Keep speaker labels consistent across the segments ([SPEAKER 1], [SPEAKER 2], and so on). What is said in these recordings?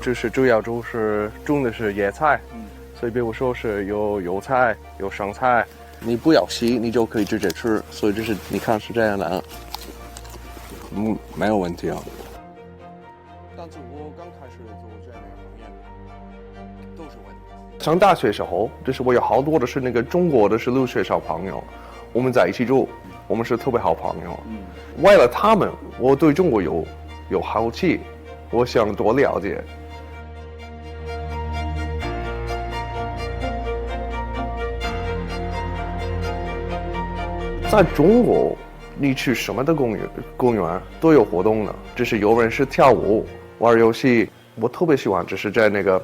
[SPEAKER 1] 就是主要就是种的是野菜，所以比如说是有油菜、有生菜，你不要洗，你就可以直接吃。所以就是你看是这样的，没有问题啊。但是我刚开始做这样的行业，都是问题。上大学时候，就是我有好多的是那个中国的是留学生朋友，我们在一起住，我们是特别好朋友。为了他们，我对中国有好奇，我想多了解。在中国，你去什么的公园都有活动的，就是有人是跳舞、玩游戏，我特别喜欢，就是在那个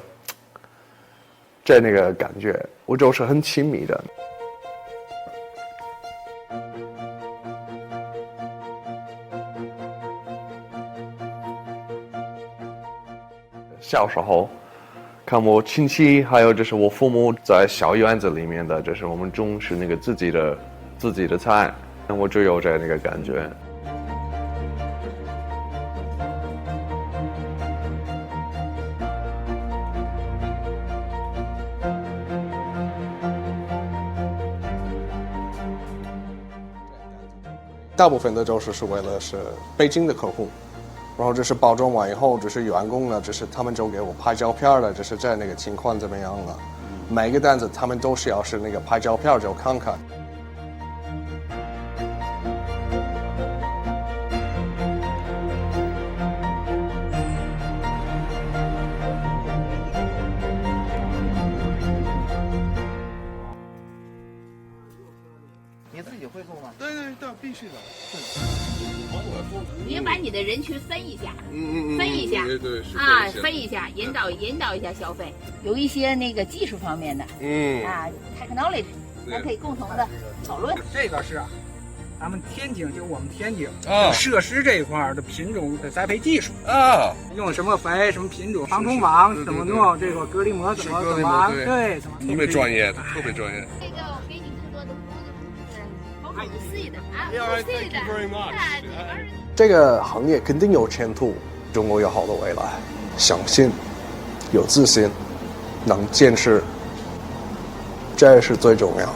[SPEAKER 1] 感觉，我就是很亲密的。小时候，看我亲戚，还有就是我父母在小院子里面的，就是我们种是那个自己的菜，我就有这那个感觉。大部分的就是为了是北京的客户，然后这是包装完以后，这是员工呢，这是他们就给我拍照片了，这是在那个情况怎么样了？每个单子他们都是要是那个拍照片就看看。
[SPEAKER 2] 你自己会做吗？
[SPEAKER 1] 对，必须的。
[SPEAKER 3] 你把你的人群分一下，分一下，
[SPEAKER 1] 对
[SPEAKER 3] 分一下，引导一下消费。有一些那个技术方面的，technology，咱可以共同的讨论。
[SPEAKER 2] 这个是咱们天津，就我们天津设施这一块的品种的栽培技术用什么肥，什么品种，防虫网怎么弄，这个隔离膜怎么对，怎么
[SPEAKER 1] 特别专业的，特别专业。
[SPEAKER 3] 这个我给你更多的服务，好5岁的
[SPEAKER 1] Thank you very much.
[SPEAKER 4] 这个行业肯定有前途，中国有好的未来，相信，有自信，能坚持，这是最重要。